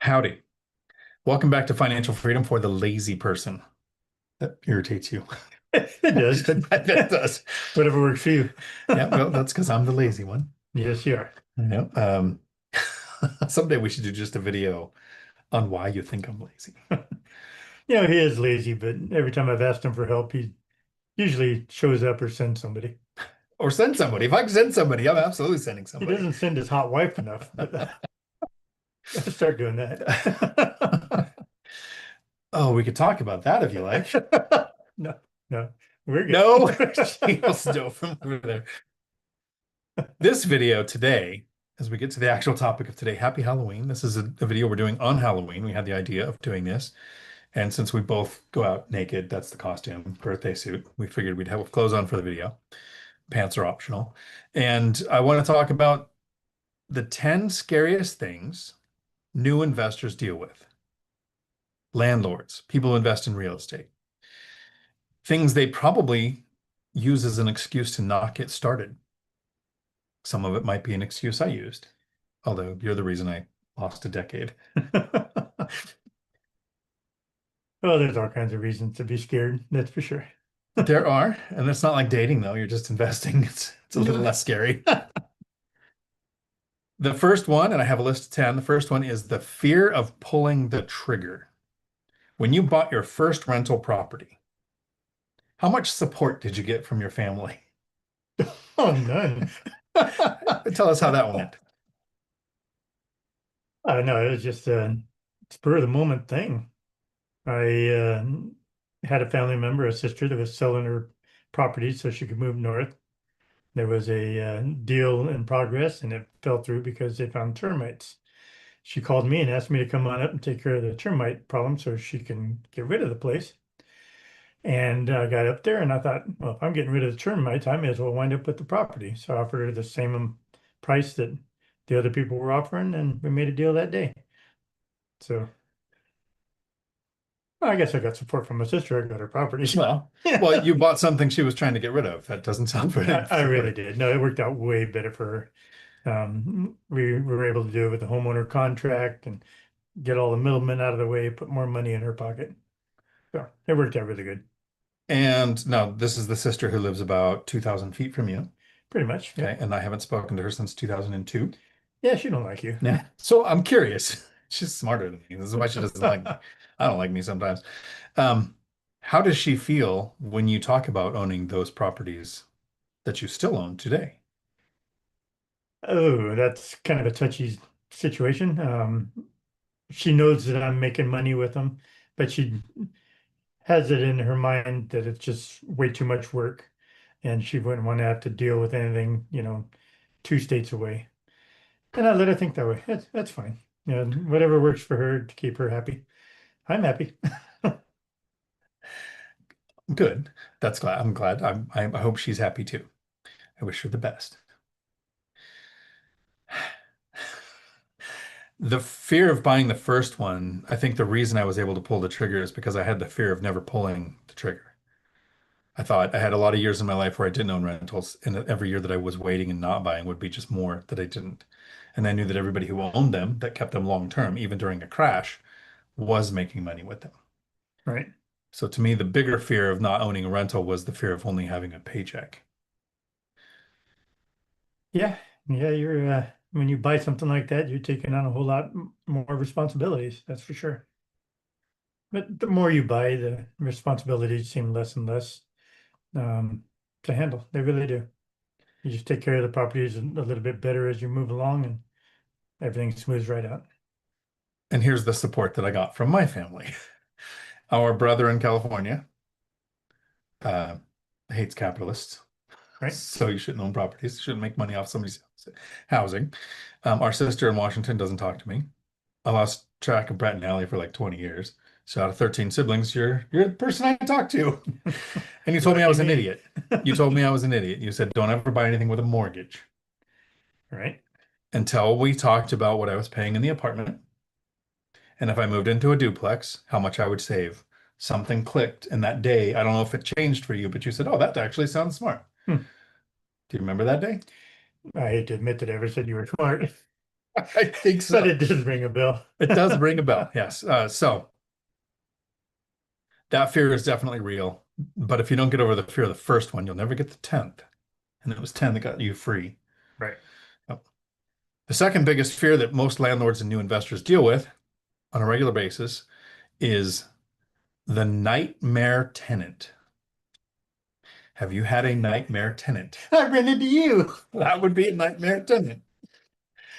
Howdy. Welcome back to Financial Freedom for the Lazy Person. That irritates you. It does. I bet it does. Whatever works for you. Yeah, well, that's because I'm the lazy one. Yes, you are. Yeah. Someday we should do just a video on why you think I'm lazy. He is lazy, but every time I've asked him for help, he usually shows up or sends somebody. Or send somebody. If I can send somebody, I'm absolutely sending He somebody. doesn't send his hot wife enough, but I'll start doing that. Oh, we could talk about that if you like. No, no, we're No, good. she wants to do it from over there. This video today, as we get to the actual topic of today, happy Halloween. This is a video we're doing on Halloween. We had the idea of doing this. And since we both go out naked, that's the costume, birthday suit, we figured we'd have clothes on for the video. Pants are optional. And I want to talk about the 10 scariest things new investors deal with. Landlords, people who invest in real estate. Things they probably use as an excuse to not get started. Some of it might be an excuse I used, although you're the reason I lost a decade. Well, there's all kinds of reasons to be scared, that's for sure. There are, and it's not like dating though. You're just investing. It's a little less scary. The first one, and I have a list of 10. The first one is the fear of pulling the trigger. When you bought your first rental property, how much support did you get from your family? Oh, none. Tell us how that went. No, it was just a spur of the moment thing. I had a family member, a sister, that was selling her property so she could move north. There was a deal in progress and it fell through because they found termites. She called me and asked me to come on up and take care of the termite problem so she can get rid of the place. And I got up there and I thought, well, if I'm getting rid of the termites, I may as well wind up with the property. So I offered her the same price that the other people were offering, and we made a deal that day. So I guess I got support from my sister. I got her property. Well, Yeah. well, you bought something she was trying to get rid of. That doesn't sound very I really fair. did. No, it worked out way better for her. We were able to do it with the homeowner contract and get all the middlemen out of the way, put more money in her pocket. So it worked out really good. And no, this is the sister who lives about 2,000 feet from you. Pretty much. Okay. Yep. And I haven't spoken to her since 2002. Yeah, she don't like you. Yeah. So I'm curious. She's smarter than me. This is why she doesn't like me. I don't like me sometimes. Um, how does she feel when you talk about owning those properties that you still own today? Oh, that's kind of a touchy situation. She knows that I'm making money with them, but she has it in her mind that it's just way too much work, and she wouldn't want to have to deal with anything, 2 states away. And I let her think that way. That's fine. Whatever works for her to keep her happy. I'm happy. Good. That's glad. I'm glad. I hope she's happy too. I wish her the best. The fear of buying the first one, I think the reason I was able to pull the trigger is because I had the fear of never pulling the trigger. I thought I had a lot of years in my life where I didn't own rentals, and every year that I was waiting and not buying would be just more that I didn't. And I knew that everybody who owned them, that kept them long term, even during a crash, was making money with them. Right. So to me, the bigger fear of not owning a rental was the fear of only having a paycheck. Yeah. Yeah, you're when you buy something like that, you're taking on a whole lot more responsibilities, that's for sure. But the more you buy, the responsibilities seem less and less um, to handle. They really do. You just take care of the properties a little bit better as you move along, and everything smooths right out. And here's the support that I got from my family. Our brother in California uh, hates capitalists. Right. So you shouldn't own properties. You shouldn't make money off somebody's housing. Our sister in Washington doesn't talk to me. I lost track of Brett and Allie for like 20 years. So out of 13 siblings, you're the person I talk to. And you told me I Lucky was an me. idiot. You told me I was an idiot. You said, don't ever buy anything with a mortgage. Right. Until we talked about what I was paying in the apartment. And if I moved into a duplex, how much I would save. Something clicked. And that day, I don't know if it changed for you, but you said, oh, that actually sounds smart. Hmm. Do you remember that day? I hate to admit that I ever said you were smart. I think But so. it did ring a bell. It does ring a bell. Yes. So that fear is definitely real. But if you don't get over the fear of the first one, you'll never get the 10th. And it was 10 that got you free. Right. Oh. The second biggest fear that most landlords and new investors deal with on a regular basis is the nightmare tenant. Have you had a nightmare tenant? I ran into you. That would be a nightmare tenant.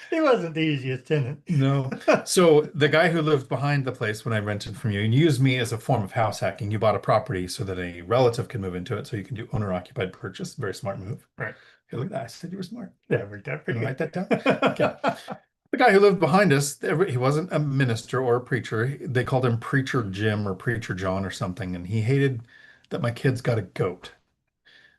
He wasn't the easiest tenant. No. So the guy who lived behind the place when I rented from you, and you used me as a form of house hacking. You bought a property so that a relative could move into it, so you can do owner-occupied purchase. Very smart move. Right. Hey, look at that. I said you were smart. That worked out pretty Gonna good. write that down. Okay. The guy who lived behind us, he wasn't a minister or a preacher. They called him Preacher Jim or Preacher John or something, and he hated that my kids got a goat.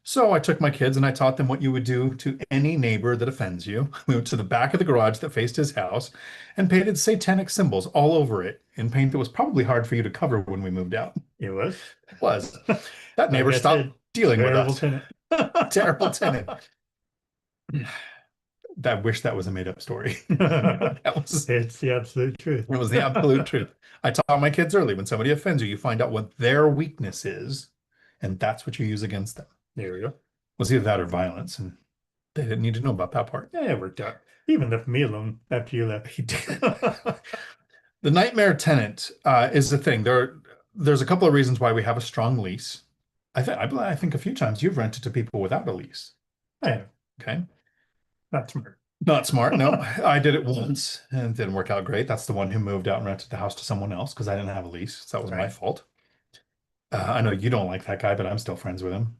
So I took my kids and I taught them what you would do to any neighbor that offends you. We went to the back of the garage that faced his house and painted satanic symbols all over it in paint that was probably hard for you to cover when we moved out. It was. It was. That Like neighbor I stopped said, dealing with terrible us. tenant. Terrible tenant. I wish that was a made up story. That was It's the absolute truth. it was the absolute truth. I taught my kids early when somebody offends you, you find out what their weakness is, and that's what you use against them. There we go. Was either that or violence, and they didn't need to know about that part. Yeah, it worked out. He even left me alone after you left. He did. The nightmare tenant is the thing. There's a couple of reasons why we have a strong lease. I think a few times you've rented to people without a lease. I have. Okay. Not smart. Not smart. No, I did it once and it didn't work out great. That's the one who moved out and rented the house to someone else because I didn't have a lease. So that was my Right. fault. I know you don't like that guy, but I'm still friends with him.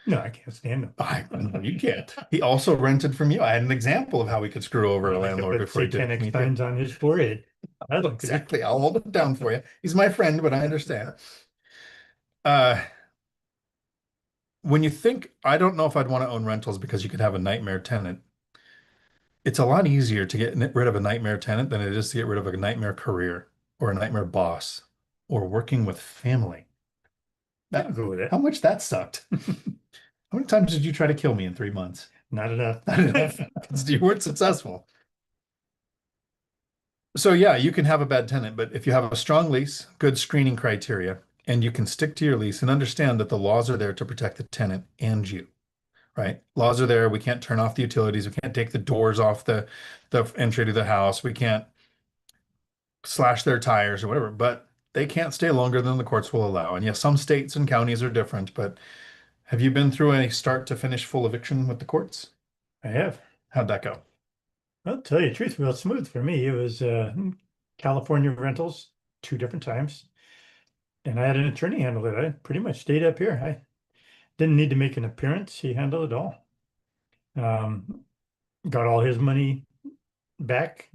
No, I can't stand him. No, you can't. He also rented from you. I had an example of how we could screw over a Like I landlord put before he did it satanic to me too. signs on his forehead. I look at it. Exactly. I'll hold it down for you. He's my friend, but I understand. Uh, when you think, I don't know if I'd want to own rentals because you could have a nightmare tenant. It's a lot easier to get rid of a nightmare tenant than it is to get rid of a nightmare career or a nightmare boss or working with family. I'll go with it. How much that sucked. How many times did you try to kill me in 3 months? Not enough. Not enough. You weren't successful. So yeah, you can have a bad tenant, but if you have a strong lease, good screening criteria, and you can stick to your lease and understand that the laws are there to protect the tenant and you, right? Laws are there. We can't turn off the utilities. We can't take the doors off the entry to the house. We can't slash their tires or whatever, but they can't stay longer than the courts will allow. And yes, some states and counties are different, but have you been through a start to finish full eviction with the courts? I have. How'd that go? I'll tell you the truth, real smooth for me. It was California rentals 2 different times. And I had an attorney handle it. I pretty much stayed up here. I didn't need to make an appearance. He handled it all. Got all his money back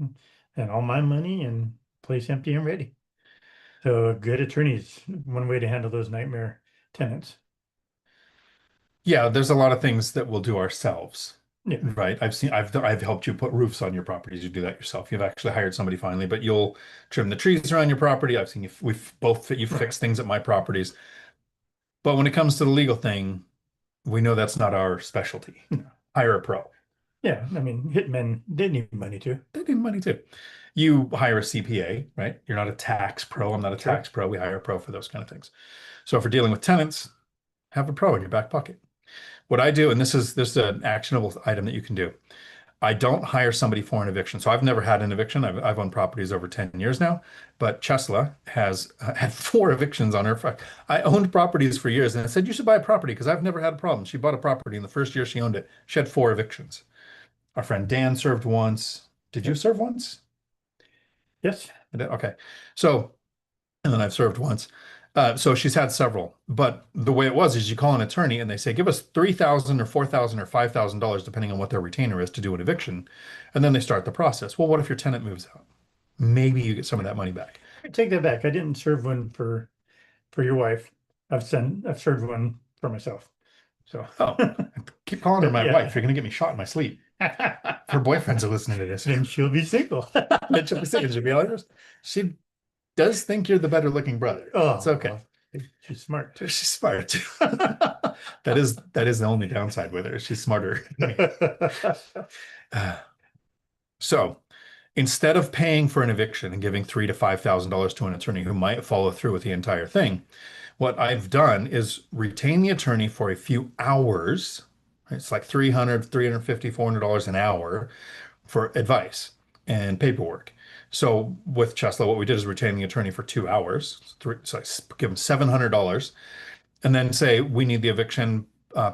and all my money and place empty and ready. So good attorneys, one way to handle those nightmare tenants. Yeah, there's a lot of things that we'll do ourselves, Yeah, right? I've helped you put roofs on your properties. You do that yourself. You've actually hired somebody finally, but you'll trim the trees around your property. I've seen you've right. fixed things at my properties. But when it comes to the legal thing, we know that's not our specialty. No. Hire a pro. Yeah, I mean, hitmen, they need money too. They need money too. You hire a CPA, right? You're not a tax pro. I'm not a Sure. tax pro. We hire a pro for those kind of things. So for dealing with tenants, have a pro in your back pocket. What I do, and this is an actionable item that you can do. I don't hire somebody for an eviction. So I've never had an eviction. I've owned properties over 10 years now, but Chesla has had 4 evictions on her. I owned properties for years and I said, you should buy a property because I've never had a problem. She bought a property in the first year she owned it. She had 4 evictions. Our friend Dan served once. Did you Yep. serve once? Yes. I did. Okay. So, and then I've served once. So she's had several, but the way it was is you call an attorney and they say, give us 3,000 or 4,000 or $5,000, depending on what their retainer is to do an eviction. And then they start the process. Well, what if your tenant moves out? Maybe you get some of that money back. I take that back. I didn't serve one for your wife. I've served one for myself. So Oh, keep calling her but my yeah. wife. You're going to get me shot in my sleep. Her boyfriends are listening to this. Then she'll be single. Then she'll be saying, she'll be honest. She does think you're the better looking brother. Oh, It's okay. well, she's smart. She's smart. That is the only downside with her. She's smarter. Uh, So instead of paying for an eviction and giving $3,000 to $5,000 to an attorney who might follow through with the entire thing, what I've done is retain the attorney for a few hours. It's like 300, 350, $400 an hour for advice and paperwork. So with Chesla, what we did is retain the attorney for 2 hours. So I give them $700 and then say we need the eviction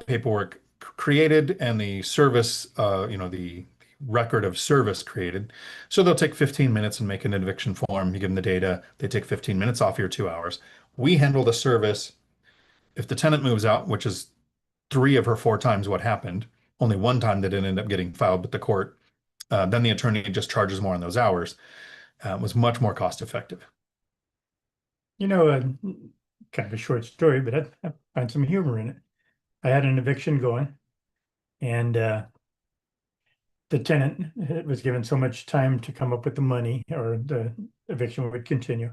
paperwork created and the service, the record of service created. So they'll take 15 minutes and make an eviction form. You give them the data. They take 15 minutes off your 2 hours. We handle the service. If the tenant moves out, which is three of her four times what happened, only one time that didn't end up getting filed with the court, then the attorney just charges more on those hours. It was much more cost effective. You know, kind of a short story, but I find some humor in it. I had an eviction going, and the tenant was given so much time to come up with the money, or the eviction would continue.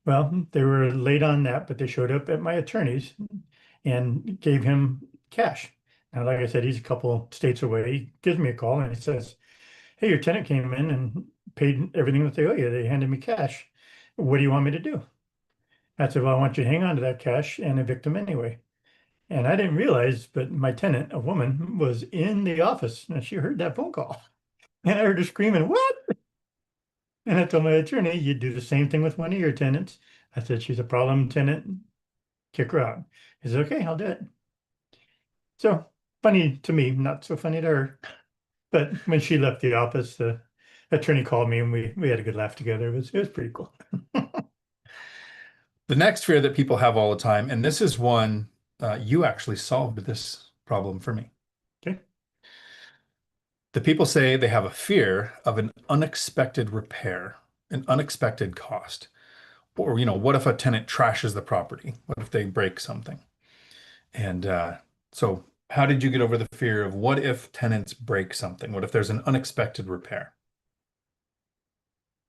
Well, they were late on that, but they showed up at my attorney's and gave him cash. Now, like I said, he's a couple states away. He gives me a call and he says, "Hey, your tenant came in and paid everything that they owe you. They handed me cash. What do you want me to do?" I said, "Well, I want you to hang on to that cash and evict them anyway." And I didn't realize, but my tenant, a woman, was in the office and she heard that phone call. And I heard her screaming, "What?" And I told my attorney, "You do the same thing with one of your tenants." I said, "She's a problem tenant. Kick her out." He said, "Okay, I'll do it." So funny to me, not so funny to her. But when she left the office, the attorney called me and we had a good laugh together. It was pretty cool. The next fear that people have all the time, and this is one you actually solved this problem for me. Okay. The people say they have a fear of an unexpected repair, an unexpected cost. Or, what if a tenant trashes the property? What if they break something? And so, how did you get over the fear of what if tenants break something? What if there's an unexpected repair?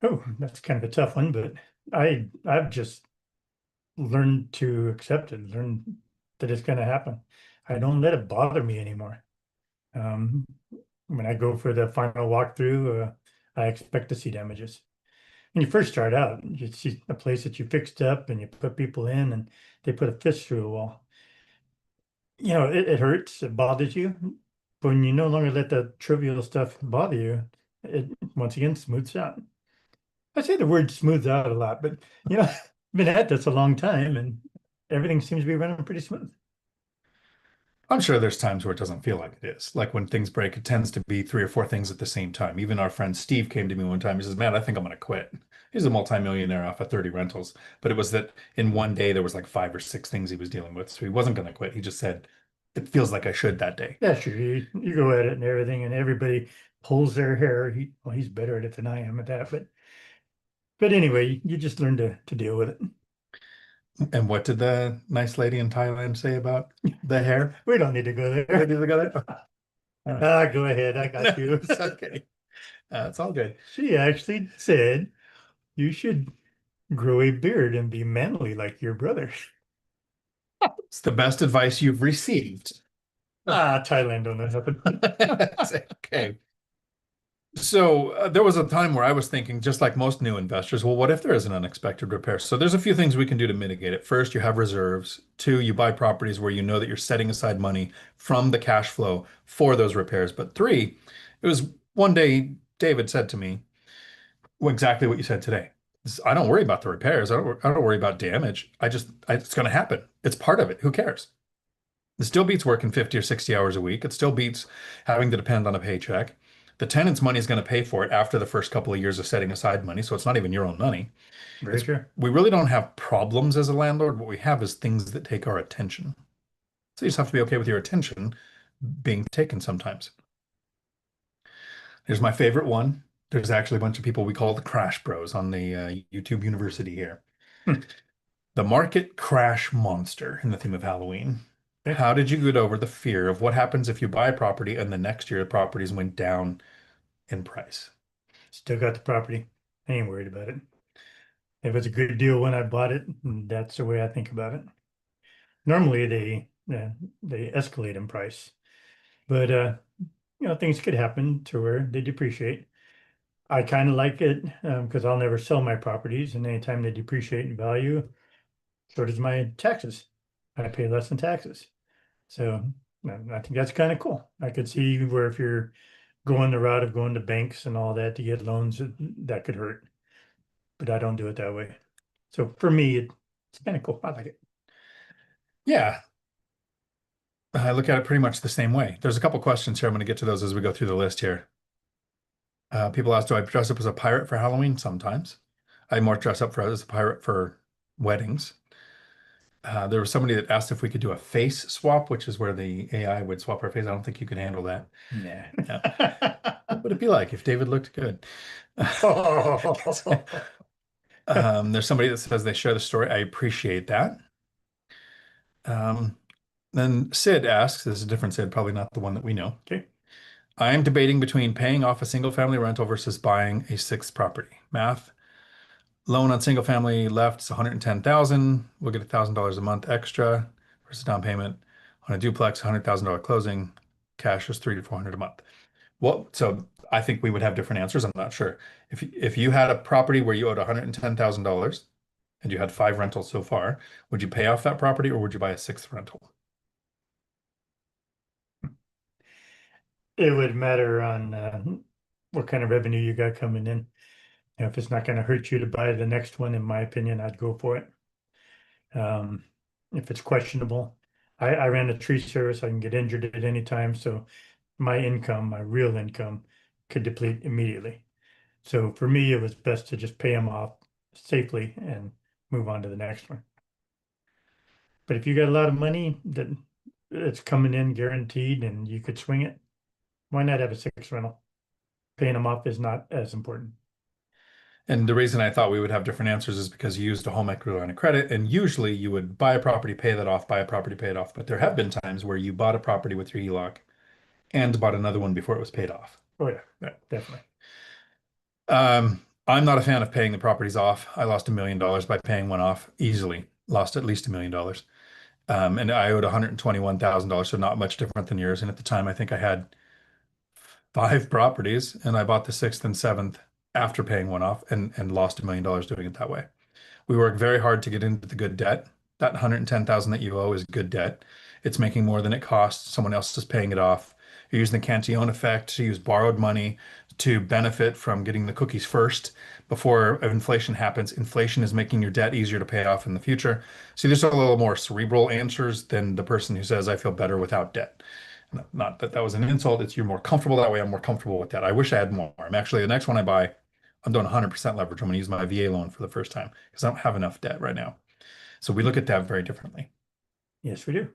Oh, that's kind of a tough one, but I've just learned to accept it, learn that it's going to happen. I don't let it bother me anymore. Um, when I go for the final walkthrough, I expect to see damages. When you first start out, you see a place that you fixed up and you put people in and they put a fist through a wall. It hurts, it bothers you. But when you no longer let that trivial stuff bother you, it once again smooths out. I say the word smooths out a lot, but I've been at this a long time and everything seems to be running pretty smooth. I'm sure there's times where it doesn't feel like it is. Like when things break, it tends to be three or four things at the same time. Even our friend Steve came to me one time. He says, "Man, I think I'm going to quit." He's a multimillionaire off of 30 rentals, but it was that in one day there was like five or six things he was dealing with. So he wasn't going to quit. He just said, "It feels like I should that day." Yeah, sure. You go at it and everything, and everybody pulls their hair. He's better at it than I am at that. But anyway, you just learn to deal with it. And what did the nice lady in Thailand say about the hair? We don't need to go Where there. did it go there? Go ahead. I No, got you. it's okay. It's all good. She actually said you should grow a beard and be manly like your brother. It's the best advice you've received. Thailand don't know nothing. It's okay. So there was a time where I was thinking, just like most new investors, well, what if there is an unexpected repair? So there's a few things we can do to mitigate it. First, you have reserves. Two, you buy properties where you know that you're setting aside money from the cash flow for those repairs. But three, it was one day David said to me, well, exactly what you said today. I don't worry about the repairs. I don't worry about damage. It's going to happen. It's part of it. Who cares? It still beats working 50 or 60 hours a week. It still beats having to depend on a paycheck. The tenant's money is going to pay for it after the first couple of years of setting aside money, so it's not even your own money. Very It's true. We really don't have problems as a landlord. What we have is things that take our attention. So you just have to be okay with your attention being taken sometimes. Here's my favorite one. There's actually a bunch of people we call the Crash Bros on the YouTube University here. Hmm. The market crash monster in the theme of Halloween. Okay. How did you get over the fear of what happens if you buy a property and the next year the properties went down in price? Still got the property. I ain't worried about it. It was a good deal when I bought it, and that's the way I think about it. Normally they escalate in price, but things could happen to where they depreciate. I kind of like it because I'll never sell my properties, and anytime they depreciate in value, so does my taxes. I pay less in taxes. So I think that's kind of cool. I could see where if you're going the route of going to banks and all that to get loans, that could hurt. But I don't do it that way. So for me, it's kind of cool. I like it. Yeah, I look at it pretty much the same way. There's a couple questions here. I'm going to get to those as we go through the list here. People ask, do I dress up as a pirate for Halloween? Sometimes. I more dress up as a pirate for weddings. There was somebody that asked if we could do a face swap, which is where the AI would swap our face. I don't think you could handle that. Nah. Yeah. What would it be like if David looked good? Oh. There's somebody that says they share the story. I appreciate that. Um, then Sid asks, this is a different Sid, probably not the one that we know. Okay. I am debating between paying off a single family rental versus buying a sixth property. Math. Loan on single family left is 110,000. We'll get $1,000 a month extra versus down payment. On a duplex, $100,000 closing. Cash is 300 to 400 a month. Well, so I think we would have different answers. I'm not sure. If you had a property where you owed $110,000 and you had five rentals so far, would you pay off that property or would you buy a sixth rental? It would matter on what kind of revenue you got coming in. If it's not going to hurt you to buy the next one, in my opinion, I'd go for it. Um, if it's questionable, I ran a tree service. I can get injured at any time. So my income, my real income, could deplete immediately. So for me, it was best to just pay them off safely and move on to the next one. But if you got a lot of money that it's coming in guaranteed and you could swing it, why not have a six rental? Paying them off is not as important. And the reason I thought we would have different answers is because you used a home equity line of credit, and usually you would buy a property, pay that off, buy a property, pay it off. But there have been times where you bought a property with your HELOC and bought another one before it was paid off. Oh yeah, definitely. I'm not a fan of paying the properties off. I lost $1 million by paying one off easily. Lost at least $1 million. And I owed $121,000, so not much different than yours. And at the time, I think I had five properties, and I bought the sixth and seventh after paying one off and lost $1 million doing it that way. We work very hard to get into the good debt. That 110,000 that you owe is good debt. It's making more than it costs. Someone else is paying it off. You're using the Cantillon effect to use borrowed money to benefit from getting the cookies first before inflation happens. Inflation is making your debt easier to pay off in the future. See, there's a little more cerebral answers than the person who says, I feel better without debt. Not that that was an insult. It's you're more comfortable that way. I'm more comfortable with that. I wish I had more. I'm actually, the next one I buy, I'm doing 100% leverage. I'm going to use my VA loan for the first time because I don't have enough debt right now. So we look at that very differently. Yes, we do.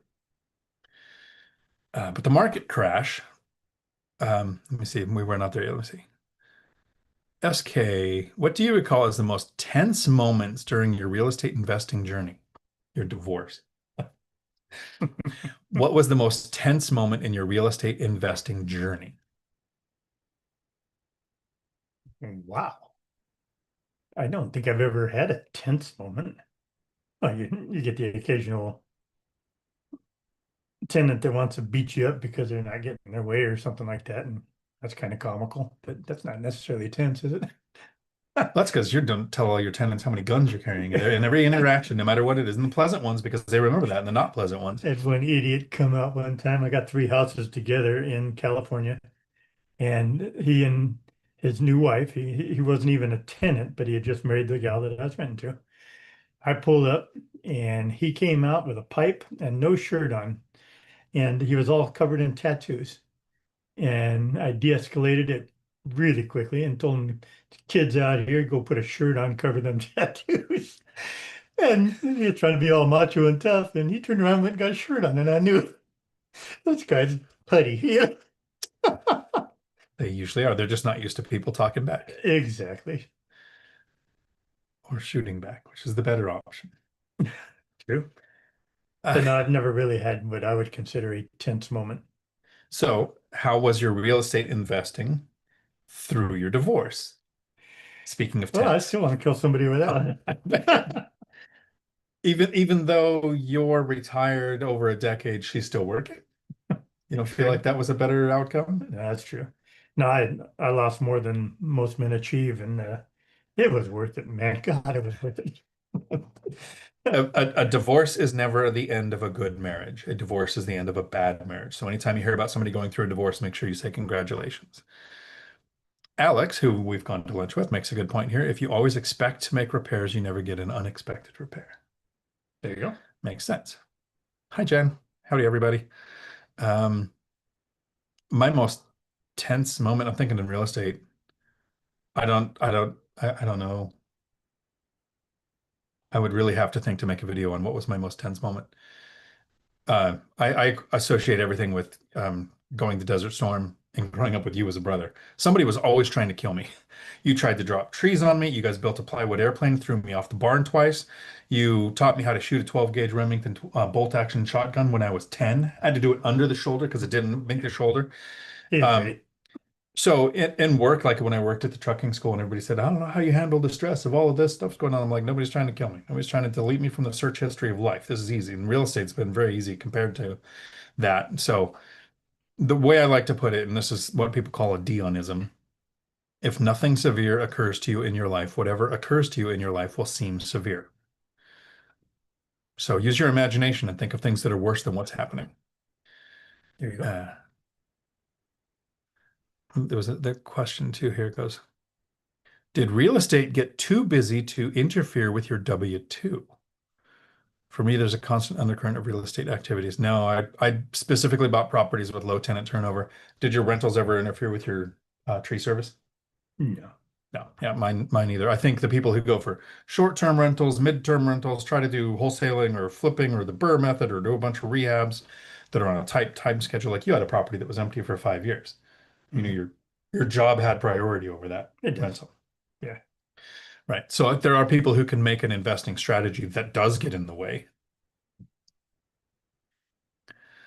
But the market crash, let me see. We were not there yet. Let me see. SK, what do you recall as the most tense moments during your real estate investing journey? Your divorce. What was the most tense moment in your real estate investing journey? Wow. I don't think I've ever had a tense moment. Oh, you get the occasional tenant that wants to beat you up because they're not getting their way or something like that, and that's kind of comical, but that's not necessarily tense, is it? That's because you don't tell all your tenants how many guns you're carrying in every interaction, no matter what it is, and the pleasant ones because they remember that, and the not pleasant ones. Had one idiot come out one time. I got three houses together in California, and he and his new wife, he wasn't even a tenant, but he had just married the gal that I was renting to. I pulled up, and he came out with a pipe and no shirt on, and he was all covered in tattoos. And I de-escalated it really quickly and told him, kids out here, go put a shirt on, cover them tattoos. And he was trying to be all macho and tough, and he turned around and went and got a shirt on, and I knew this guy's putty. Yeah, They usually are. They're just not used to people talking back exactly. or shooting back, which is the better option. True. Uh, But no, I've never really had what I would consider a tense moment. so, how was your real estate investing through your divorce? Speaking of Well, I tense, still want to kill somebody with that one. even though you're retired over a decade, she's still working. You don't feel True. like that was a better outcome? That's true. No, I lost more than most men achieve, and it was worth it, man. God, it was worth it. A divorce is never the end of a good marriage. A divorce is the end of a bad marriage. So anytime you hear about somebody going through a divorce, make sure you say congratulations. Alex, who we've gone to lunch with, makes a good point here. If you always expect to make repairs, you never get an unexpected repair. There you go. Makes sense. Hi, Jen. Howdy, everybody. Um, my most tense moment, I'm thinking in real estate. I don't know. I would really have to think to make a video on what was my most tense moment. I associate everything with going to Desert Storm and growing up with you as a brother. Somebody was always trying to kill me. You tried to drop trees on me. You guys built a plywood airplane, threw me off the barn twice. You taught me how to shoot a 12 gauge Remington bolt action shotgun when I was 10. I had to do it under the shoulder because it didn't make the shoulder. He's Um, great. so in work, like when I worked at the trucking school and everybody said, I don't know how you handle the stress of all of this stuff's going on. I'm like, nobody's trying to kill me. Nobody's trying to delete me from the search history of life. This is easy. And real estate's been very easy compared to that. So the way I like to put it, and this is what people call a Dionism, if nothing severe occurs to you in your life, whatever occurs to you in your life will seem severe. So use your imagination and think of things that are worse than what's happening. There you go. Uh, there was the question too. Here it goes. Did real estate get too busy to interfere with your W-2? For me, there's a constant undercurrent of real estate activities. No, I specifically bought properties with low tenant turnover. Did your rentals ever interfere with your tree service? No. No, yeah, mine either. I think the people who go for short-term rentals, mid-term rentals, try to do wholesaling or flipping or the Burr method or do a bunch of rehabs that are on a tight time schedule. Like you had a property that was empty for 5 years. You know, Mhm. your job had priority over that It does. rental. Yeah. Right. So there are people who can make an investing strategy that does get in the way.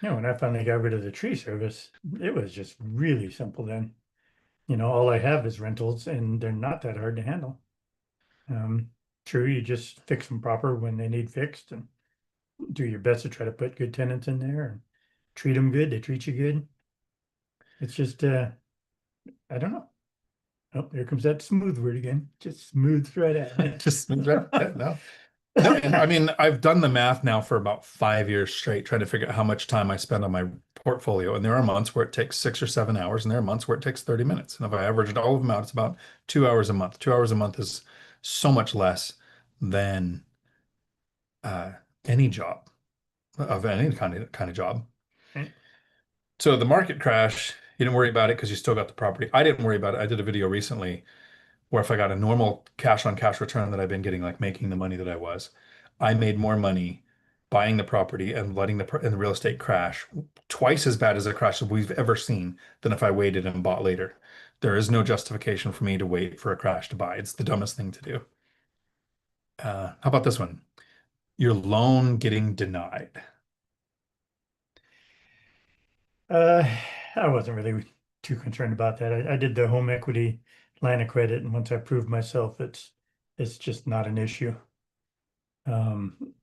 Yeah, when I finally got rid of the tree service, it was just really simple then. All I have is rentals and they're not that hard to handle. Um, True, you just fix them proper when they need fixed and do your best to try to put good tenants in there and treat them good. They treat you good. It's just, I don't know. Oh, here comes that smooth word again. Just smooth right at me. Just yeah, no. No, and I mean, I've done the math now for about 5 years straight, trying to figure out how much time I spend on my portfolio. And there are months where it takes 6 or 7 hours, and there are months where it takes 30 minutes. And if I averaged all of them out, it's about 2 hours a month. 2 hours a month is so much less than uh, any job of any kind of job. Right? So the market crash, you didn't worry about it because you still got the property. I didn't worry about it. I did a video recently where if I got a normal cash on cash return that I've been getting, like making the money that I was, I made more money buying the property and letting the real estate crash twice as bad as a crash that we've ever seen than if I waited and bought later. There is no justification for me to wait for a crash to buy. It's the dumbest thing to do. How about this one? Your loan getting denied. Uh, I wasn't really too concerned about that. I did the home equity line of credit, and once I proved myself, it's just not an issue. Um,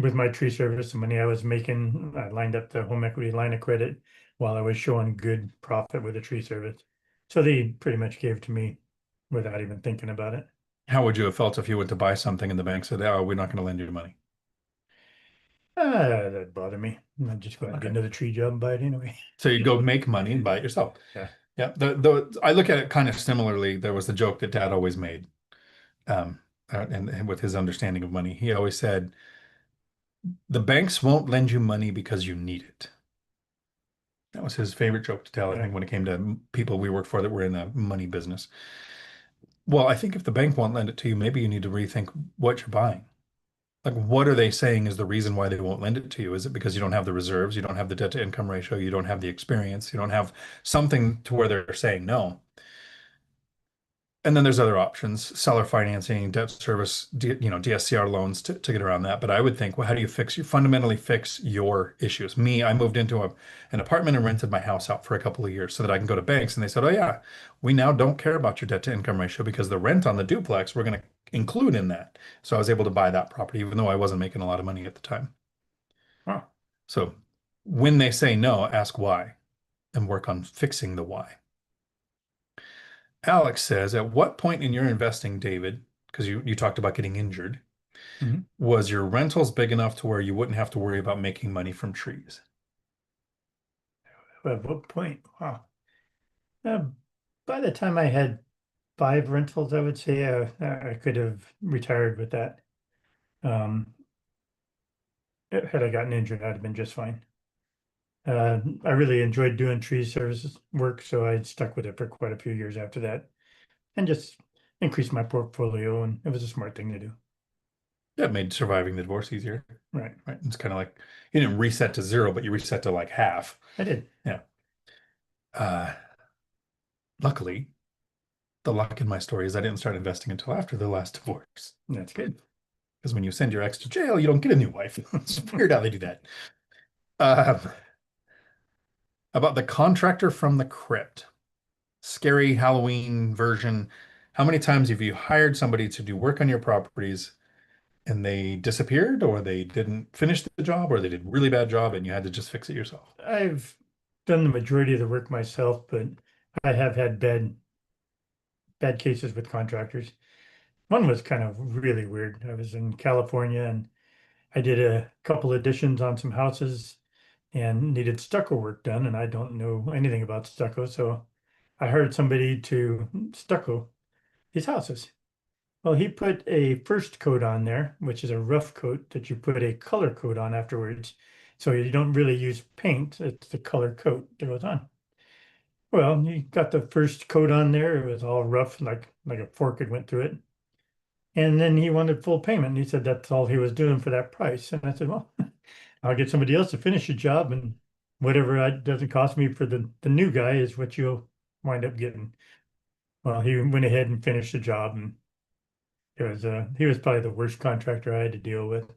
with my tree service, the money I was making, I lined up the home equity line of credit while I was showing good profit with the tree service. So they pretty much gave it to me without even thinking about it. How would you have felt if you went to buy something and the bank said, "Oh, we're not going to lend you money"? That bothered me. I'd just go out and get Okay. another tree job and buy it anyway. So you go make money and buy it yourself. Yeah. Yeah. I look at it kind of similarly. There was the joke that Dad always made, um, and with his understanding of money, he always said, "The banks won't lend you money because you need it." That was his favorite joke to tell, I Yeah. think, when it came to people we worked for that were in the money business. Well, I think if the bank won't lend it to you, maybe you need to rethink what you're buying. Like, what are they saying is the reason why they won't lend it to you? Is it because you don't have the reserves, you don't have the debt to income ratio, you don't have the experience, you don't have something to where they're saying no? And then there's other options, seller financing, debt service, DSCR loans to get around that. But I would think, well, how do you fundamentally fix your issues? Me, I moved into an apartment and rented my house out for a couple of years so that I can go to banks. And they said, oh, yeah, we now don't care about your debt to income ratio because the rent on the duplex, we're going to include in that. So I was able to buy that property, even though I wasn't making a lot of money at the time. Huh. So when they say no, ask why and work on fixing the why. Alex says, at what point in your investing, David, because you talked about getting injured, Mhm. was your rentals big enough to where you wouldn't have to worry about making money from trees? At what point? Wow. Uh, by the time I had five rentals, I would say I could have retired with that. Um, had I gotten injured, I'd have been just fine. I really enjoyed doing tree services work, so I stuck with it for quite a few years after that, and just increased my portfolio, and it was a smart thing to do. That made surviving the divorce easier, Right. right? It's kind of like you didn't reset to zero, but you reset to like half. I did. Yeah. Uh, Luckily, the luck in my story is I didn't start investing until after the last divorce. That's good. Because when you send your ex to jail, you don't get a new wife. It's weird how they do that. Um, about the contractor from the crypt, scary Halloween version. How many times have you hired somebody to do work on your properties and they disappeared, or they didn't finish the job, or they did a really bad job and you had to just fix it yourself? I've done the majority of the work myself, but I have had bad cases with contractors. One was kind of really weird. I was in California and I did a couple additions on some houses and needed stucco work done, and I don't know anything about stucco, so I hired somebody to stucco these houses. Well, he put a first coat on there, which is a rough coat that you put a color coat on afterwards. So you don't really use paint, it's the color coat that goes on. Well, he got the first coat on there. It was all rough, like a fork had went through it. And then he wanted full payment. And he said that's all he was doing for that price. And I said, well, I'll get somebody else to finish the job, and whatever it doesn't cost me for the new guy is what you'll wind up getting. Well, he went ahead and finished the job, and he was probably the worst contractor I had to deal with.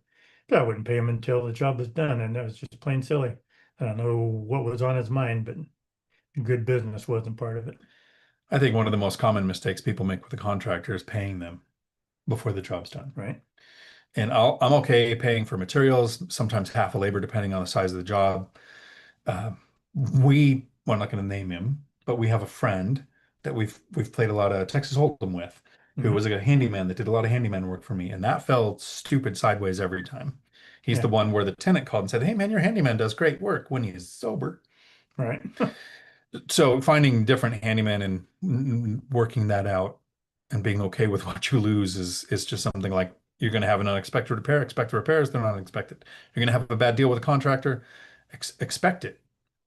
But I wouldn't pay him until the job was done, and that was just plain silly. I don't know what was on his mind, but good business wasn't part of it, I think one of the most common mistakes people make with a contractor is paying them before the job's done. right? And I'm okay paying for materials, sometimes half a labor, depending on the size of the job. Uh, well, I'm not going to name him, but we have a friend that we've played a lot of Texas Hold'em with, who Hmm. was a handyman that did a lot of handyman work for me, and that fell stupid sideways every time. He's the Yeah, one where the tenant called and said, "Hey man, your handyman does great work when he's sober." right. So finding different handyman and working that out and being okay with what you lose is just something like you're going to have an unexpected repair, expect the repairs, they're not unexpected. You're going to have a bad deal with a contractor, expect it.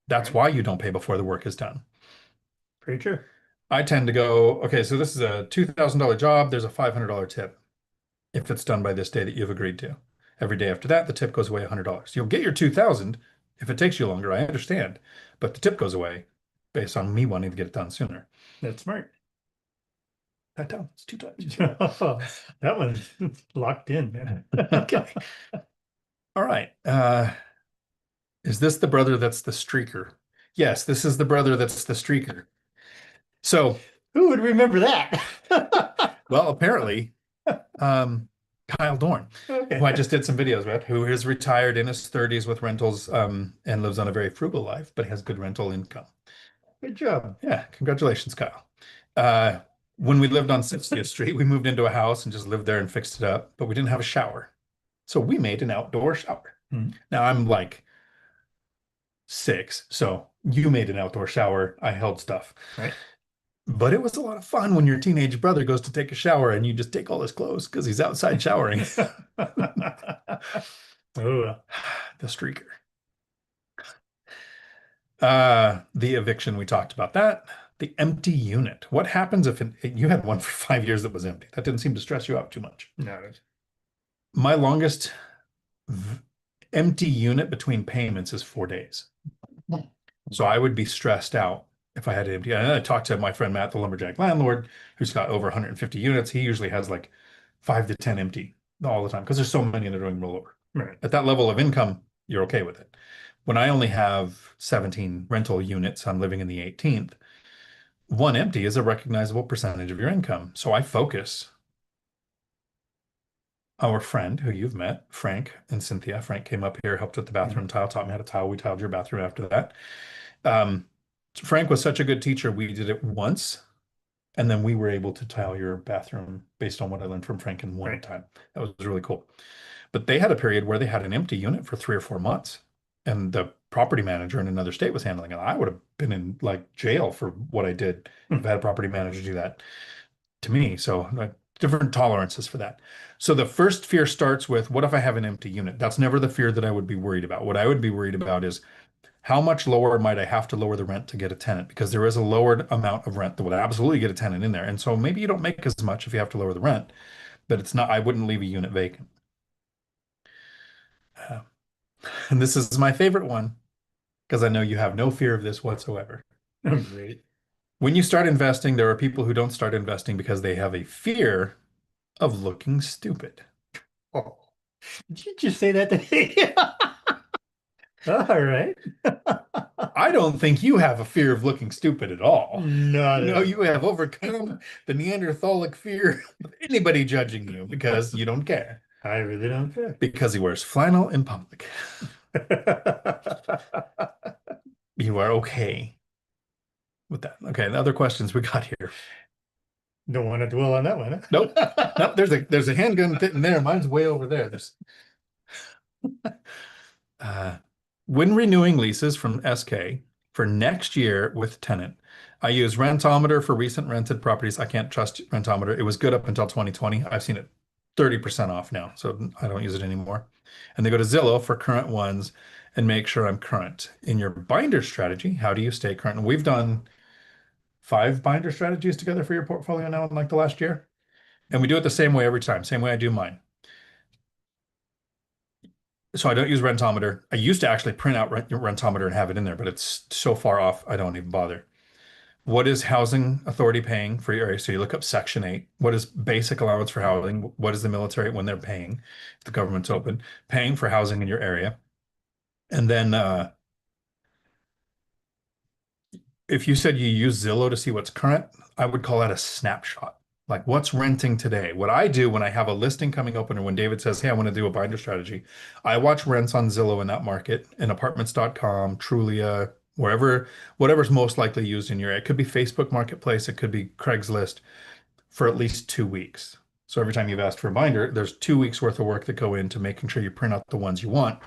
That's Right. why you don't pay before the work is done. Pretty true. I tend to go, okay, so this is a $2,000 job. There's a $500 tip if it's done by this day that you've agreed to. Every day after that, the tip goes away $100. You'll get your 2,000 if it takes you longer, I understand, but the tip goes away based on me wanting to get it done sooner. That's smart. That down. It's two times. You see that? That one's locked in, man. Okay. All right. Is this the brother that's the streaker? Yes, this is the brother that's the streaker. So, Who would remember that? well, apparently, um, Kyle Dorn, who I Okay. just did some videos with, who is retired in his 30s with rentals, and lives on a very frugal life, but has good rental income. Good job. Yeah, congratulations, Kyle. Uh, when we lived on 60th Street, we moved into a house and just lived there and fixed it up, but we didn't have a shower. So we made an outdoor shower. Hmm. Now I'm like 6, so you made an outdoor shower. I held stuff. Right. But it was a lot of fun when your teenage brother goes to take a shower and you just take all his clothes because he's outside showering. Oh, well. The streaker. The eviction, we talked about that. The empty unit. What happens if you had one for 5 years that was empty? That didn't seem to stress you out too much. No. My longest v- empty unit between payments is 4 days. So I would be stressed out if I had to empty. And I talked to my friend Matt, the lumberjack landlord, who's got over 150 units. He usually has like 5 to 10 empty all the time because there's so many that are doing rollover. Right. At that level of income, you're okay with it. When I only have 17 rental units, I'm living in the 18th. One empty is a recognizable percentage of your income. So I focus. Our friend who you've met, Frank and Cynthia. Frank came up here, helped with the Mhm. bathroom tile, taught me how to tile. We tiled your bathroom after that. Um, Frank was such a good teacher. We did it once And then we were able to tile your bathroom based on what I learned from Frank in one Right. time. That was really cool. But they had a period where they had an empty unit for 3 or 4 months, and the property manager in another state was handling it. I would have been in like jail for what I did if I had a property manager do that to me. So different tolerances for that. So the first fear starts with, what if I have an empty unit? That's never the fear that I would be worried about. What I would be worried about is, how much lower might I have to lower the rent to get a tenant? Because there is a lowered amount of rent that would absolutely get a tenant in there. And so maybe you don't make as much if you have to lower the rent, but it's not, I wouldn't leave a unit vacant. Uh, and this is my favorite one because I know you have no fear of this whatsoever. Oh, great. When you start investing, there are people who don't start investing because they have a fear of looking stupid. Oh, did you just say that to me? All right. I don't think you have a fear of looking stupid at all. Not at No, all. you have overcome the Neanderthalic fear of anybody judging you because you don't care. I really don't care. Because he wears flannel in public. You are okay with that. Okay, the other questions we got here. Don't want to dwell on that one, Nope. huh? Nope. There's a handgun fitting there. Mine's way over there. There's uh when renewing leases from SK for next year with tenant. I use Rentometer for recent rented properties. I can't trust Rentometer. It was good up until 2020. I've seen it 30% off now, so I don't use it anymore. And they go to Zillow for current ones and make sure I'm current. In your binder strategy, how do you stay current? And we've done 5 binder strategies together for your portfolio now in like the last year. And we do it the same way every time, same way I do mine. So I don't use Rentometer. I used to actually print out Rentometer and have it in there, but it's so far off, I don't even bother. What is housing authority paying for your area? So you look up Section 8. What is basic allowance for housing? What is the military when they're paying, if the government's open, paying for housing in your area? And then if you said you use Zillow to see what's current, I would call that a snapshot. Like what's renting today? What I do when I have a listing coming open or when David says, hey, I want to do a binder strategy, I watch rents on Zillow in that market, in apartments.com, Trulia, wherever, whatever's most likely used in your area. It could be Facebook Marketplace, it could be Craigslist for at least 2 weeks. So every time you've asked for a binder, there's 2 weeks worth of work that go into making sure you print out the ones you want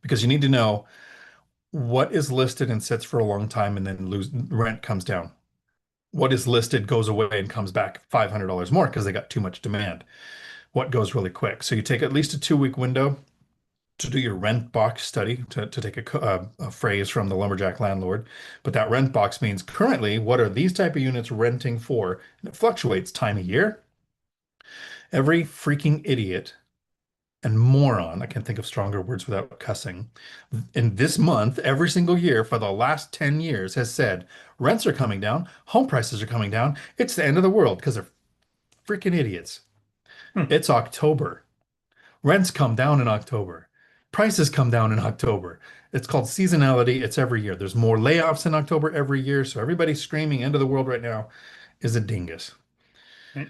because you need to know what is listed and sits for a long time and then lose rent comes down. What is listed goes away and comes back $500 more because they got too much demand. What goes really quick. So you take at least a 2 week window to do your rent box study, to take a phrase from the lumberjack landlord. But that rent box means currently, what are these type of units renting for? And it fluctuates time of year. Every freaking idiot and moron, I can't think of stronger words without cussing, in this month, every single year for the last 10 years has said rents are coming down, home prices are coming down. It's the end of the world because they're freaking idiots. Hmm. It's October. Rents come down in October. Prices come down in October. It's called seasonality. It's every year. There's more layoffs in October every year. So everybody screaming end of the world right now is a dingus. Right.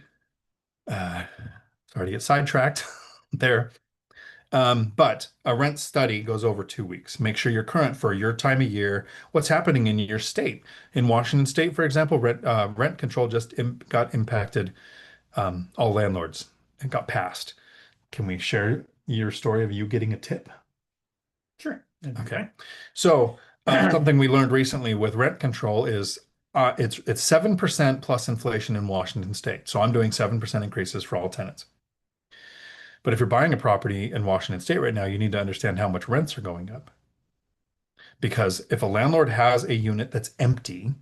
Uh, Sorry to get sidetracked there. But a rent study goes over 2 weeks. Make sure you're current for your time of year, what's happening in your state. In Washington State, for example, rent control just got impacted all landlords and got passed. Can we share your story of you getting a tip? Sure. That'd be Okay. fine. So something we learned recently with rent control is it's 7% plus inflation in Washington State. So I'm doing 7% increases for all tenants. But if you're buying a property in Washington State right now, you need to understand how much rents are going up. Because if a landlord has a unit that's empty,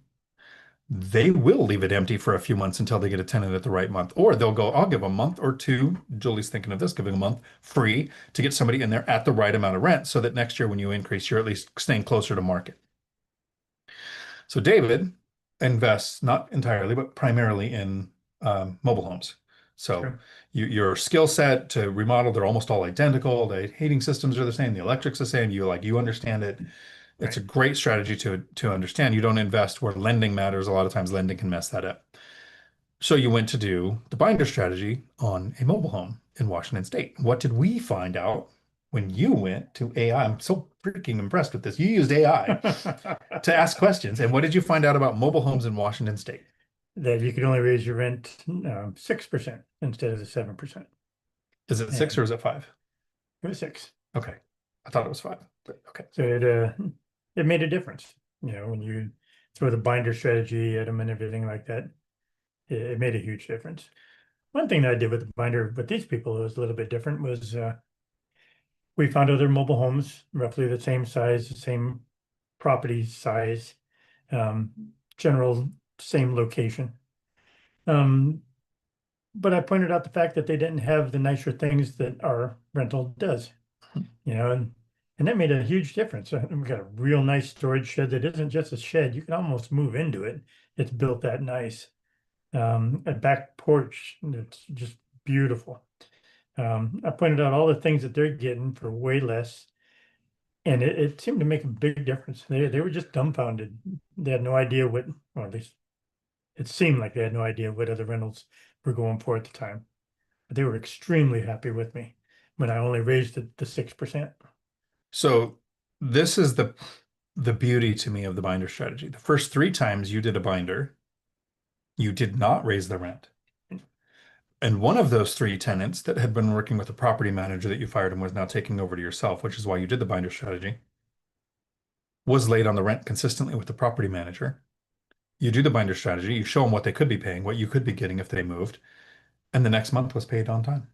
they will leave it empty for a few months until they get a tenant at the right month. Or they'll go, I'll give a month or two. Julie's thinking of this, giving a month free to get somebody in there at the right amount of rent so that next year when you increase, you're at least staying closer to market. So David invests not entirely, but primarily in mobile homes. So Sure. your skill set to remodel, they're almost all identical. The heating systems are the same, the electric's the same. You understand it. It's a Right. great strategy to understand. You don't invest where lending matters. A lot of times lending can mess that up. So you went to do the binder strategy on a mobile home in Washington State. What did we find out when you went to AI? I'm so freaking impressed with this. You used AI to ask questions. And what did you find out about mobile homes in Washington State? that you could only raise your rent 6% instead of the 7%. Is it six And or is it five? it was six. Okay. I thought it was five, but okay. So it made a difference. When you throw the binder strategy at them and everything like that, it made a huge difference. One thing that I did with the binder with these people that was a little bit different was we found other mobile homes roughly the same size, the same property size, um, general same location. Um, but I pointed out the fact that they didn't have the nicer things that our rental does, and that made a huge difference. We got a real nice storage shed that isn't just a shed. You can almost move into it. It's built that nice. A back porch that's just beautiful. I pointed out all the things that they're getting for way less, and it seemed to make a big difference. They were just dumbfounded. They had no idea what, or at least it seemed like they had no idea what other rentals were going for at the time. But they were extremely happy with me when I only raised it to 6%. So this is the beauty to me of the binder strategy. The first three times you did a binder, you did not raise the rent. And one of those three tenants that had been working with a property manager that you fired and was now taking over to yourself, which is why you did the binder strategy, was late on the rent consistently with the property manager. You do the binder strategy, you show them what they could be paying, what you could be getting if they moved, and the next month was paid on time.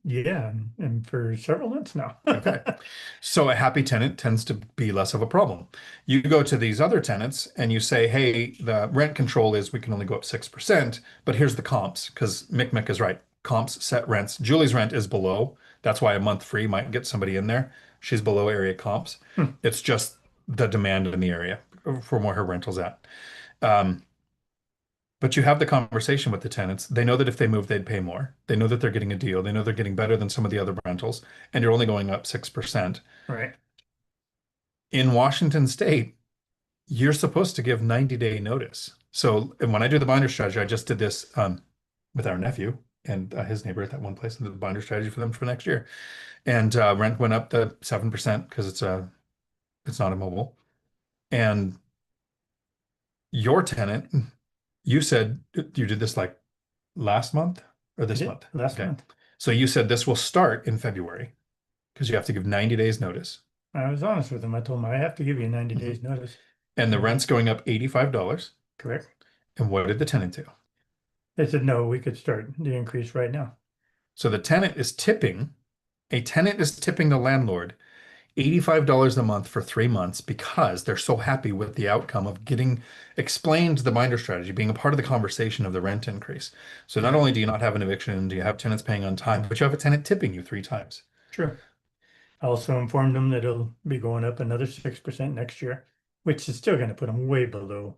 Yeah, and for several months now. Okay. So a happy tenant tends to be less of a problem. You go to these other tenants and you say, hey, the rent control is we can only go up 6%, but here's the comps, because Mick is right. Comps set rents. Julie's rent is below. That's why a month free might get somebody in there. She's below area comps. Hmm. It's just the demand in the area for where her rental's at. Um, but you have the conversation with the tenants. They know that if they move, they'd pay more. They know that they're getting a deal. They know they're getting better than some of the other rentals, and you're only going up 6%. Right. In Washington State, you're supposed to give 90-day notice. So, and when I do the binder strategy, I just did this with our nephew and his neighbor at that one place and did the binder strategy for them for next year. And rent went up to 7% because it's not a mobile. And your tenant, you said you did this like last month or I this did month? last Okay. month. So you said this will start in February because you have to give 90 days notice. I was honest with them. I told them I have to give you 90 Mhm. days notice. And the And rent's going up $85. correct. And what did the tenant do? They said, no, we could start the increase right now. So a tenant is tipping the landlord $85 a month for 3 months because they're so happy with the outcome of getting explained the binder strategy, being a part of the conversation of the rent increase. So not Correct. only do you not have an eviction, do you have tenants paying on time, but you have a tenant tipping you 3 times. True. I also informed them that it'll be going up another 6% next year, which is still going to put them way below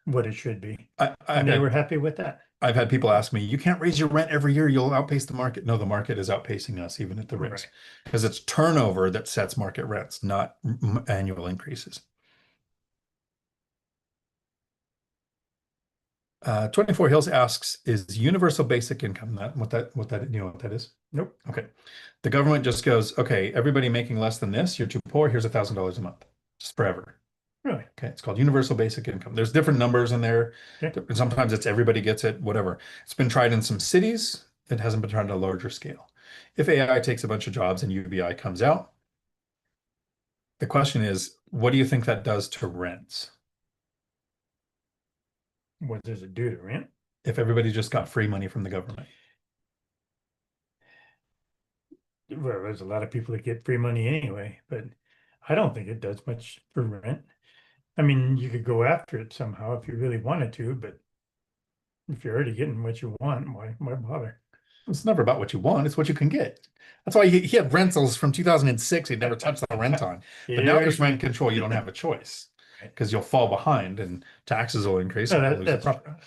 what it should be. I've And they were had happy with that. people ask me, you can't raise your rent every year, you'll outpace the market. No, the market is outpacing us even at the raise Right. because it's turnover that sets market rents, not annual increases. 24 Hills asks, is universal basic income that you know what that is? Nope. Okay. The government just goes, okay, everybody making less than this, you're too poor, here's $1,000 a month. Just forever. Really? Okay. It's called universal basic income. There's different numbers in there. Okay. Sometimes it's everybody gets it, whatever. It's been tried in some cities. It hasn't been tried on a larger scale. If AI takes a bunch of jobs and UBI comes out, the question is, what do you think that does to rents? What does it do to rent? If everybody just got free money from the government? Well, there's a lot of people that get free money anyway, but I don't think it does much for rent. I mean, you could go after it somehow if you really wanted to, but if you're already getting what you want, why bother? It's never about what you want, it's what you can get. That's why he had rentals from 2006 he'd never touched the rent on. But now there's rent control, you don't have a choice Right. because you'll fall behind and taxes will increase No, and you'll lose the that's property.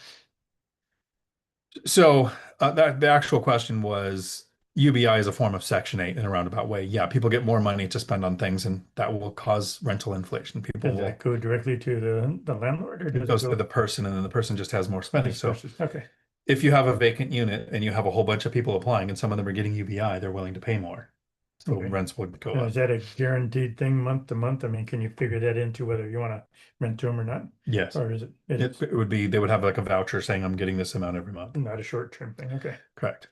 So the actual question was UBI is a form of Section 8 in a roundabout way. Yeah, people get more money to spend on things and that will cause rental inflation. People does will, that go directly to the landlord or it does it goes to go the person and then the person just has more spending. vice So versa? Okay. if you have a vacant unit and you have a whole bunch of people applying and some of them are getting UBI, they're willing to pay more. So Okay. rents would go Now, is up. that a guaranteed thing month to month? I mean, can you figure that into whether you want to rent to them or not? Yes. Or is it, it It, is it would be, they would have like a voucher saying I'm getting this amount every month. not a short-term thing? Okay. Correct.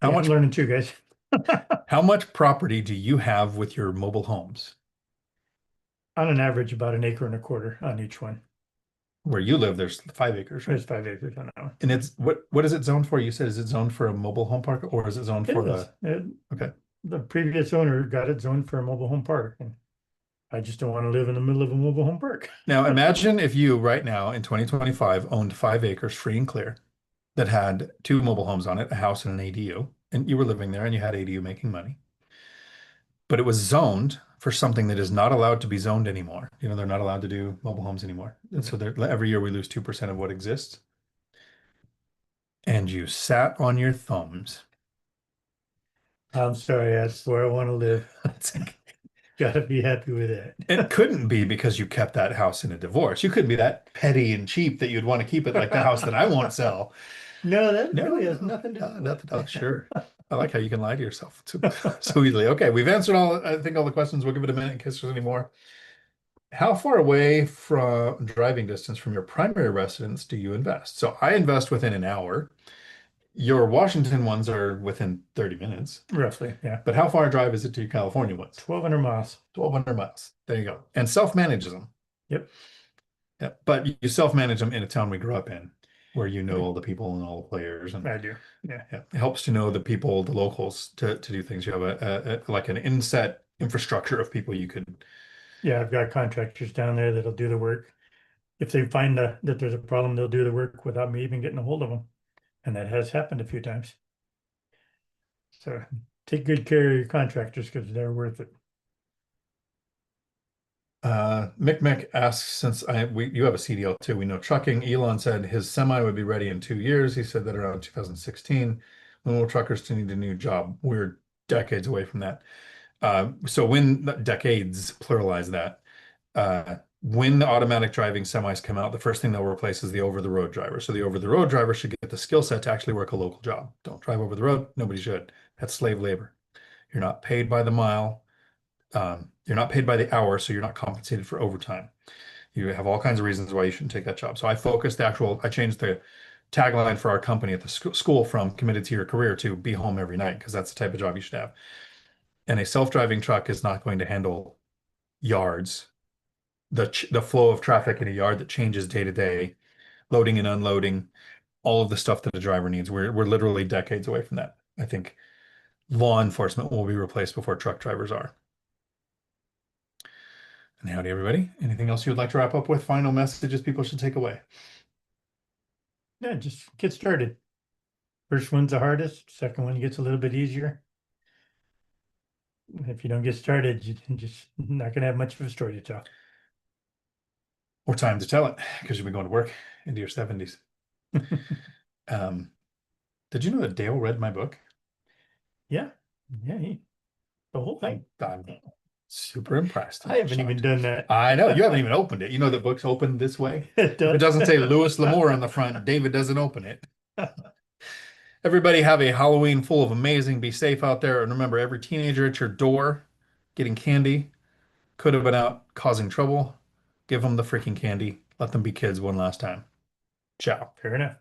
How Yeah, I'm much learning too, guys. how much property do you have with your mobile homes? On an average, about an acre and a quarter on each one. Where you live, there's 5 acres, right? There's 5 acres on that one. And it's what is it zoned for? You said is it zoned for a mobile home park or is it zoned It for is. the okay. The previous owner got it zoned for a mobile home park, and I just don't want to live in the middle of a mobile home park. Now imagine if you right now in 2025 owned 5 acres free and clear that had two mobile homes on it, a house and an ADU, and you were living there and you had ADU making money. But it was zoned for something that is not allowed to be zoned anymore. You know, they're not allowed to do mobile homes anymore. And so every year we lose 2% of what exists. And you sat on your thumbs. I'm sorry, that's where I want to live. It's like, Gotta be happy with it that. couldn't be because you kept that house in a divorce. You couldn't be that petty and cheap that you'd want to keep it like the house that I won't sell. No, that No, really has no, nothing to do with nothing. Oh, it. sure. I like how you can lie to yourself so, so easily. Okay, we've answered all, I think, all the questions. We'll give it a minute in case there's any more. How far away from driving distance from your primary residence do you invest? So I invest within an hour. Your Washington ones are within 30 minutes. Roughly, yeah. But how far a drive is it to your California ones? 1,200 miles. 1,200 miles. There you go. And self-manages them. Yep. Yeah. But you self-manage them in a town we grew up in, where you know all the people and all the players. And I do. Yeah. yeah, it helps to know the people, the locals to do things. You have a like an inset infrastructure of people you could. Yeah, I've got contractors down there that'll do the work. If they find that there's a problem, they'll do the work without me even getting a hold of them. And that has happened a few times. So take good care of your contractors because they're worth it. Mick asks, since you have a CDL too, we know trucking. Elon said his semi would be ready in 2 years. He said that around 2016. When will truckers still need a new job? We're decades away from that. So when decades, pluralize that. When the automatic driving semis come out, the first thing they'll replace is the over-the-road driver. So the over-the-road driver should get the skill set to actually work a local job. Don't drive over the road. Nobody should. That's slave labor. You're not paid by the mile. You're not paid by the hour, so you're not compensated for overtime. You have all kinds of reasons why you shouldn't take that job. So I changed the tagline for our company at the school from committed to your career to be home every night, because that's the type of job you should have. And a self-driving truck is not going to handle yards, the flow of traffic in a yard that changes day to day, loading and unloading, all of the stuff that a driver needs. We're literally decades away from that. I think law enforcement will be replaced before truck drivers are. And howdy, everybody. Anything else you would like to wrap up with? Final messages people should take away. Yeah, just get started. First one's the hardest. Second one gets a little bit easier. If you don't get started, you're just not going to have much of a story to tell. Or time to tell it, because you'll be going to work into your 70s. Did you know that Dale read my book? Yeah, yeah, the whole thing. I'm super impressed. I haven't even done that. I know. You haven't even opened it. You know the book's open this way? It If it does. doesn't say Louis L'Amour on the front, David doesn't open it. Everybody have a Halloween full of amazing. Be safe out there. And remember, every teenager at your door getting candy could have been out causing trouble. Give them the freaking candy. Let them be kids one last time. Ciao. Fair enough.